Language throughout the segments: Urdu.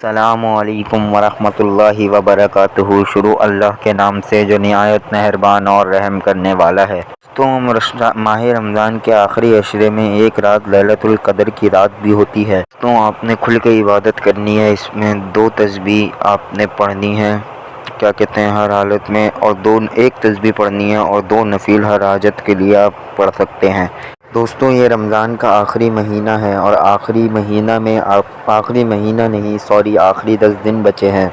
السلام علیکم ورحمۃ اللہ وبرکاتہ۔ شروع اللہ کے نام سے جو نہایت مہربان اور رحم کرنے والا ہے۔ ماہ رمضان کے آخری عشرے میں ایک رات لیلۃ القدر کی رات بھی ہوتی ہے۔ تو آپ نے کھل کے عبادت کرنی ہے۔ اس میں 2 تسبیح آپ نے پڑھنی ہے، کیا کہتے ہیں، ہر حالت میں، اور ایک تسبیح پڑھنی ہے اور 2 نفل ہر حاجت کے لیے آپ پڑھ سکتے ہیں۔ دوستوں، یہ رمضان کا آخری مہینہ ہے اور آخری آخری 10 دن بچے ہیں۔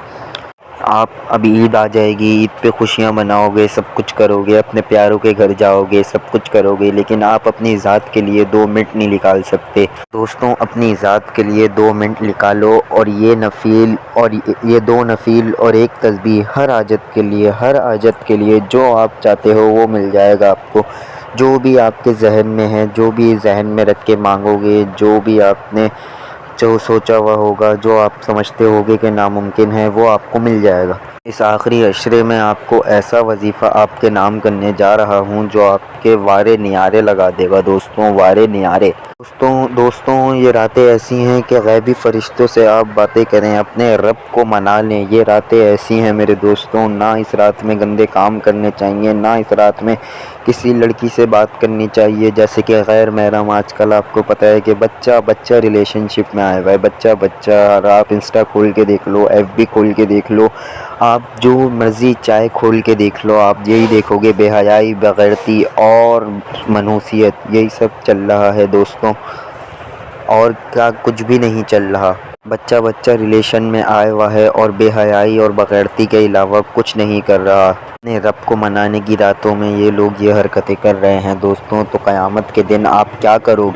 اب عید آ جائے گی، عید پہ خوشیاں مناؤ گے، سب کچھ کرو گے، اپنے پیاروں کے گھر جاؤ گے، سب کچھ کرو گے، لیکن آپ اپنی ذات کے لیے 2 منٹ نہیں نکال سکتے۔ دوستوں، اپنی ذات کے لیے 2 منٹ نکالو اور یہ 2 نفل اور 1 تسبیح ہر حاجت کے لیے جو آپ چاہتے ہو وہ مل جائے گا آپ کو۔ جو بھی آپ کے ذہن میں ہے، جو بھی ذہن میں رکھ کے مانگو گے، جو بھی آپ نے سوچا ہوا ہوگا، جو آپ سمجھتے ہوگے کہ ناممکن ہے، وہ آپ کو مل جائے گا۔ اس آخری عشرے میں آپ کو ایسا وظیفہ آپ کے نام کرنے جا رہا ہوں جو آپ کے وارے نیارے لگا دے گا۔ دوستوں، وارے نیارے۔ دوستوں، یہ راتیں ایسی ہیں کہ غیبی فرشتوں سے آپ باتیں کریں، اپنے رب کو منا لیں۔ یہ راتیں ایسی ہیں میرے دوستوں، نہ اس رات میں گندے کام کرنے چاہیے، نہ اس رات میں کسی لڑکی سے بات کرنی چاہیے، جیسے کہ غیر محرم۔ آج کل آپ کو پتہ ہے کہ بچہ ریلیشن شپ میں آیا ہوا ہے، بچہ، اور آپ انسٹا کھول کے دیکھ لو، ایف بی کھول کے دیکھ لو، آپ جو مرضی چائے کھول کے دیکھ لو، آپ یہی دیکھو گے، بے حیائی، بغیرتی اور منحوسیت، یہی سب چل رہا ہے دوستوں، اور کیا کچھ بھی نہیں چل رہا۔ بچہ ریلیشن میں آیا ہوا ہے اور بے حیائی اور بغیرتی کے علاوہ کچھ نہیں کر رہا۔ اپنے رب کو منانے کی راتوں میں یہ لوگ یہ حرکتیں کر رہے ہیں دوستوں، تو قیامت کے دن آپ کیا کرو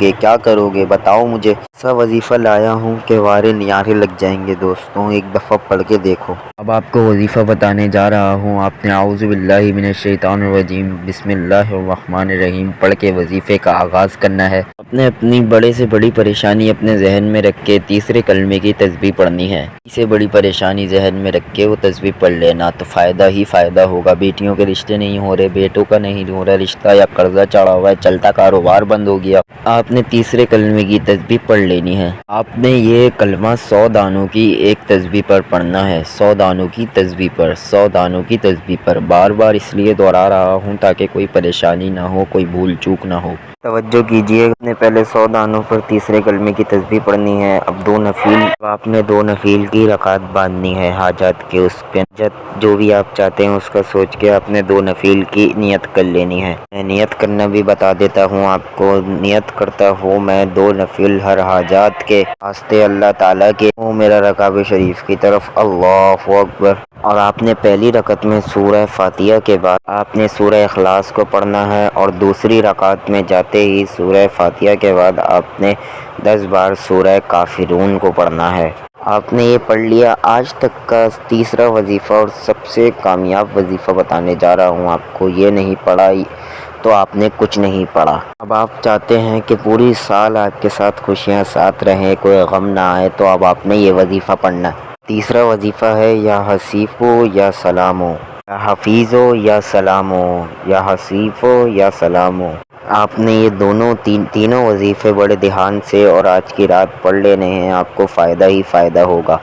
گے بتاؤ مجھے۔ ایسا وظیفہ لایا ہوں کہ وارے نیارے لگ جائیں گے دوستوں، ایک دفعہ پڑھ کے دیکھو۔ اب آپ کو وظیفہ بتانے جا رہا ہوں۔ آپ نے اعوذ باللہ من الشیطان الرجیم بسم اللہ الرحمن الرحیم پڑھ کے وظیفے کا آغاز کرنا ہے۔ اپنی بڑے سے بڑی پریشانی اپنے ذہن میں رکھ کے تیسرے کلمے کی تسبیح پڑھنی ہے۔ سے بڑی پریشانی ذہن میں رکھ کے وہ تسبیح پڑھ لینا تو فائدہ ہی فائدہ ہوگا۔ بیٹیوں کے رشتے نہیں ہو رہے، بیٹوں کا نہیں ہو رہا رشتہ، یا قرضہ چڑھا ہوا ہے، چلتا کاروبار بند ہو گیا، آپ نے تیسرے کلمے کی تسبیح پڑھ لینی ہے۔ آپ نے یہ کلمہ 100 دانوں کی ایک تسبیح پر پڑھنا ہے، 100 دانوں کی تسبیح پر بار بار اس لیے دہرا رہا ہوں تاکہ کوئی پریشانی نہ ہو، کوئی بھول چوک نہ ہو۔ توجہ کیجئے، آپ نے پہلے 100 دانوں پر تیسرے کلمے کی تسبیح پڑھنی ہے۔ اب آپ نے 2 نفل کی رکعت باندھنی ہے حاجات کے، اس پہ جو بھی آپ چاہتے ہیں اس کا سوچ کے آپ نے 2 نفل کی نیت کر لینی ہے۔ میں نیت کرنا بھی بتا دیتا ہوں آپ کو۔ نیت کرتا ہوں میں 2 نفل ہر حاجات کے واسطے اللہ تعالیٰ کے، میرا رکعب شریف کی طرف، اللہ اکبر۔ اور آپ نے پہلی رکعت میں سورہ فاتحہ کے بعد آپ نے سورہ اخلاص کو پڑھنا ہے، اور دوسری رکعت میں جاتے ہی سورہ فاتحہ کے بعد آپ نے 10 بار سورہ کافرون کو پڑھنا ہے۔ آپ نے یہ پڑھ لیا۔ آج تک کا تیسرا وظیفہ اور سب سے کامیاب وظیفہ بتانے جا رہا ہوں آپ کو۔ یہ نہیں پڑھا تو آپ نے کچھ نہیں پڑھا۔ اب آپ چاہتے ہیں کہ پوری سال آپ کے ساتھ خوشیاں ساتھ رہیں، کوئی غم نہ آئے، تو اب آپ نے یہ وظیفہ پڑھنا ہے۔ تیسرا وظیفہ ہے یا حسیفو یا سلامو، یا حفیظو یا سلامو، یا حسیفو یا سلامو۔ آپ نے یہ تینوں وظیفے بڑے دھیان سے اور آج کی رات پڑھ لینے ہیں، آپ کو فائدہ ہی فائدہ ہوگا۔